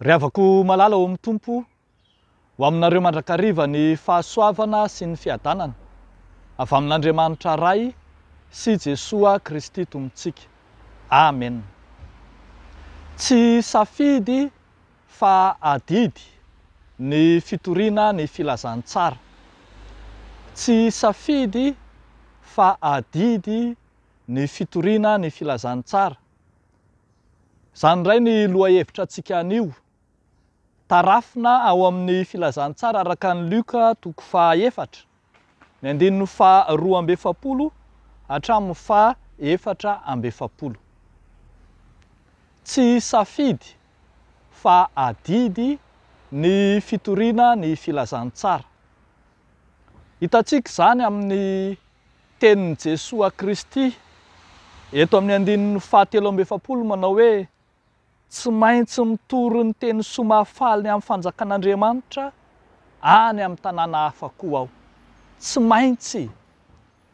Riavako malala ao amin'ny Tompo, ho aminareo mandrakariva ny fahasoavana sy ny fiadanana avy amin'Andriamanitra ray sy Jesoa Kristy Tompontsika. Amen. Tsy safidy fa adidy ny fitoriana ny filazantsara. Tsy safidy fa adidy ny fitoriana ny filazantsara. Zany indray ny lohahevitra antsika anio. Tarafina ao amin'ny filazantsara araka ny Luka 4:4, ny andininy 2:7 hatramin'ny 4:7. Tsy safidy fa adidy ny fitoriana ny filazantsara. Hitantsika izany amin'ny tenin'i Jesoa Kristy eto amin'ny andininy 4:7 manao hoe tsy maintsy mitory ny teny somafaliny amin'ny fanjakan'Andriamanitra any amin'ny tanàna hafa koa aho. Tsy maintsy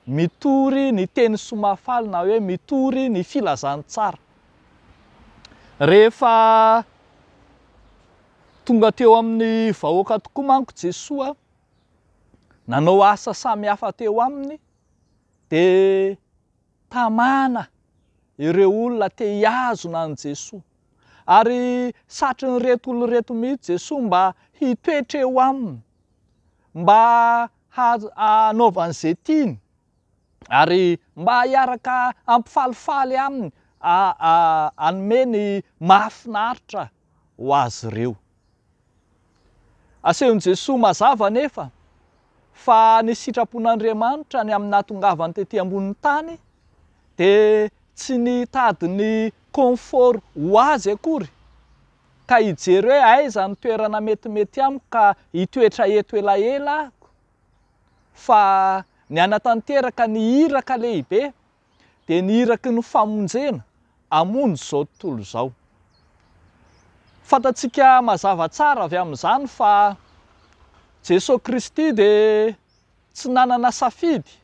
mitory ny teny somafaliny na hoe mitory ny filazantsara. Rehefa tonga teo amin'ny vahoaka tokoa manko Jesoa, nanao asa samihafa teo aminy, dia tamana ireo olona te hiazona an Jesoa. Ary satry ny reto olona reto mihitsy Jesoa mba hitoetra eo aminy, mba hanaovany izay tiany, ary mba hiaraka ampifalifaly aminy, anomeny mahafinaritra ho azy ireo. Asehon Jesoa mazava nefa fa ny sitrapon'Andriamanitra ny amin'ny nahatongavany tetỳ ambonin'ny tany dia tsy nitady ny confort ho azy akory, ka hijery hoe aiza ny toerana metimety amiko ka hitoetra eto elaela ahako, fa ny anatanteraka ny iraka lehibe dia ny iraky ny famonjena hamonjy izao tontolo izao. Fantatsika mazava tsara avy amin'izany fa Jesosy Kristy dia tsy nanana safidy,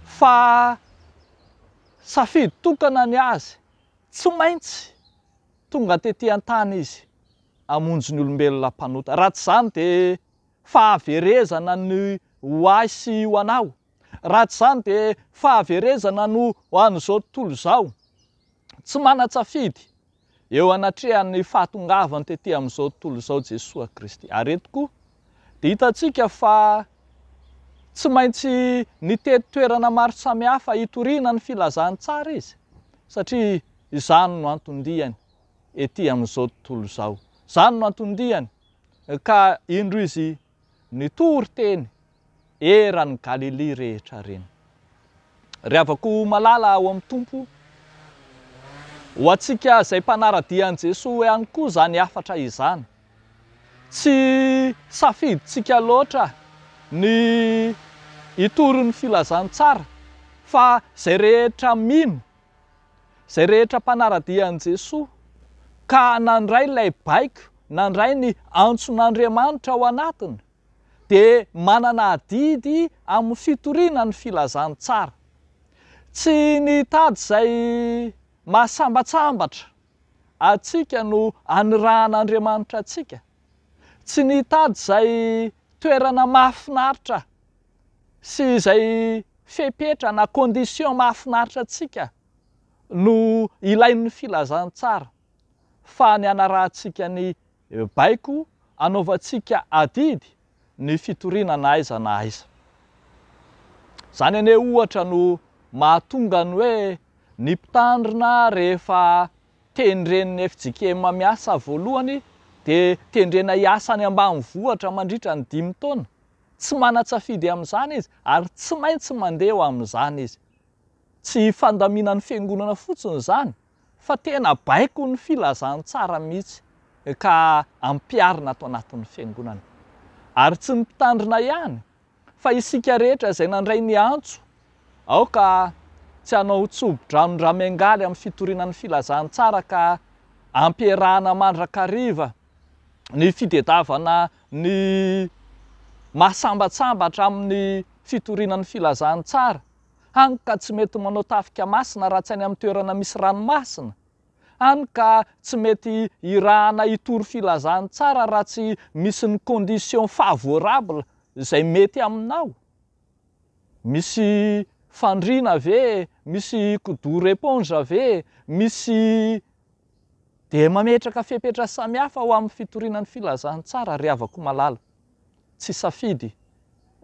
fa safidy tokana ny azy. Tsy maintsy tonga tetỳ an-tany izy hamonjy ny olombelona mpanota. Raha tsy izany dia fahaverezana ny ho ahy sy ho anao. Raha tsy izany dia fahaverezana no ho an'izao tontolo izao. Tsy manan-tsafidy eo anatrehan'ny fahatongavany tetỳ amin'izao tontolo izao Jesoa Kristy. Ary eto koa dia hitantsika fa tsy maintsy nitety toerana maro samihafa hitoriana ny filazantsara izy, satria izany no anton-diany etỳ amin'izao tontolo izao. Izany no anton-diany ka indro izy nitory teny eran'ny Galily rehetra reny. Riavako malala ao amin'ny Tompo, ho antsika izay mpanaradian'i Jesoa ihany koa izany hafatra izany. Tsy safidintsika loatra ny hitory ny filazantsara, fa izay rehetra mino, izay rehetra mpanaradian'i Jesoa ka nandray ilay baiko, nandray ny antson'Andriamanitra ao anatiny, dia manana adidy amin'ny fitoriana ny filazantsara. Tsy nitady izay mahasambatsambatra atsika no anirahan'Andriamanitra atsika. Tsy nitady izay toerana mahafinaritra sy izay fepetra na condition mahafinaritra atsika no ilain'ny filazantsara, fa ny anarahantsika ny baiko, anaovantsika adidy ny fitoriana na aiza na aiza. Izany anie ohatra no mahatonga ny hoe ny mpitandrina rehefa tendren'ny FJKM miasa voalohany dia tendrena hiasa any ambanivohitra mandritra ny 5 taona. Tsy manan-tsafidy amin'izany izy ary tsy maintsy mandeha eo amin'izany izy. Tsy fandaminan'ny fiangonana fotsiny izany, fa tena baiko ny filazantsara mihitsy ka ampiarina ato anatin'ny fiangonana. Ary tsy ny mpitandrina ihany, fa isika rehetra izay nandray ny antso, aoka tsy hanao tsobo-dranon-dramengaly amin'ny fitorianan'ny filazantsara ka ampiarahana mandrakariva ny fitediavana ny mahasambatsambatra amin'ny fitorianan'ny filazantsara, hany ka tsy mety manao tafika masina raha tsy any amin'ny toerana misy ranomasina, any ka tsy mety irahana hitory filazany tsara raha tsy misy ny condition favorable izay mety aminao. Misy fandriana ve, misy coudure éponge ve, misy de mametraka fepetra samihafa ho amin'ny fitorinan'ny filazany tsara ry havako malala. Tsy safidy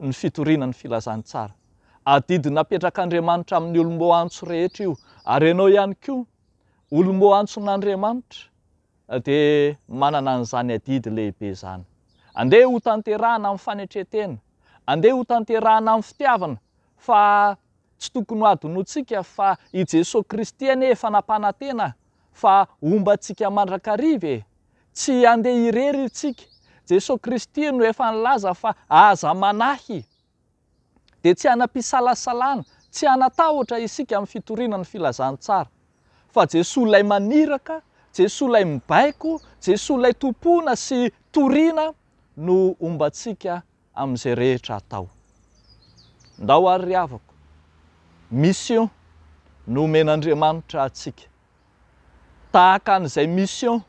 ny fitorinan'ny filazany tsara. Adidy napetrak'Andriamanitra amin'ny olombo antso rehetra io, ary ianao ihany koa olombo antson'Andriamanitra de manana an'izany adidy lehibe zany. Andeha ho tanterahana amin'ny fanetretena, andeha ho tanterahana amin'ny fitiavana, fa tsy tokony ho adonontsika fa i Jesosy Kristy anefa nampanantena fa ombantsika mandrakariva e. Tsy andeha irery isika. Jesosy Kristy no efa nilaza fa aza manahy. De tsy hanam-pisalasalana, tsy hanatahotra isika amin'ny fitorinan'ny filazany tsara. Fa Jesosy ilay maniraka, Jesosy ilay mibaiko, Jesosy ilay tompona sy toriana no ombantsika amin'izay rehetra atao. Ndao ary ry havako, mission nomen'Andriamanitra atsika. Tahaka an'izay mission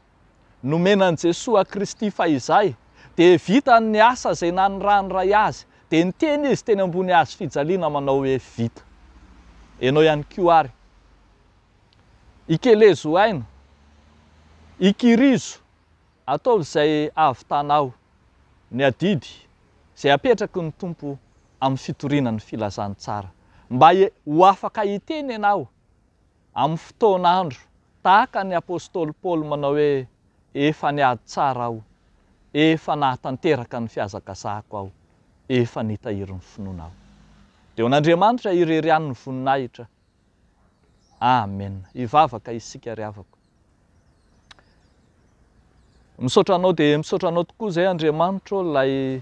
nomenan Jesosy a Kristy fahizay, de vita ny asa zay naniranoray azy, de niteny izy teny ambony hazo fijaliana manao hoe vita. Ianao ihany koa ary. Ikelezo aina, ikirizo, ataovy izay avitanao, ny adidy izay apetraky ny tompo amin'ny fitorinan'ny filazany tsara. Mba ho afaka hiteny ianao amin'ny fotoan'andro, tahaka ny apôstôly Paoly manao hoe efa niady tsara aho, efa nahatanteraka ny fihazakazahako aho, efa nitahiry ny finoana aho. Deo an'Andriamanitra irerian'ny voninahitra. Amen. Ivavaka isika ry havako. Misaotra anao dia misaotra anao tokoa izay Andriamanitra ilay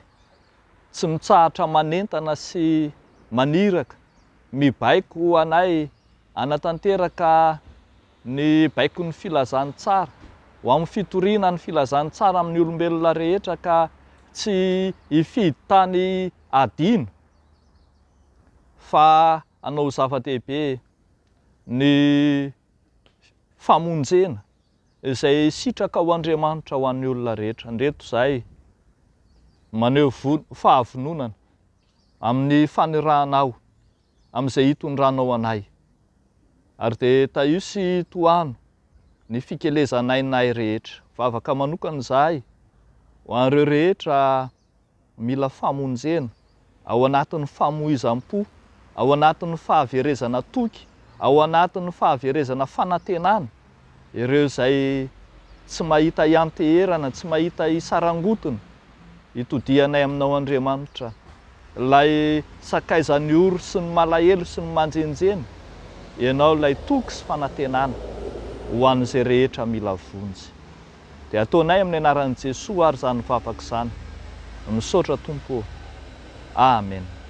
tsy mitsahatra manentana sy maniraka mibaiko anay anatanteraka ny baiko ny filazany tsara ho amin'ny fitorinan'ny filazany tsara amin'ny olombelona rehetra ka tsy hifidy tany adino fa anao zava-dehibe ny famonjena izay sitraka ho Andriamanitra ho an'ny olona rehetra. Ndreto izay maneho fahavononana amin'ny fanirahanao amin'izay hitondranao anay. Ary de tahisy toano ny fikelezanainay rehetra. Vavaka manokana izahay ho an'ireo rehetra mila famonjena ao anatin'ny famoizam-po, ao anatin'ny fahaverezana toky, ao anatin'ny fahaverezana fanantenana, ireo izay tsy mahita ianteherana, tsy mahita isarangotona, hitodianay aminao Andriamanitra, ilay sakaizan'ny oro sy ny malahelo sy ny manjenjeny, ianao ilay toky sy fanantenana ho an'izay rehetra mila vonjy. Dia ataonay amin'ny anaran'i Jesosy ary izany vavaka izany. Misaotra Tompo. Amen.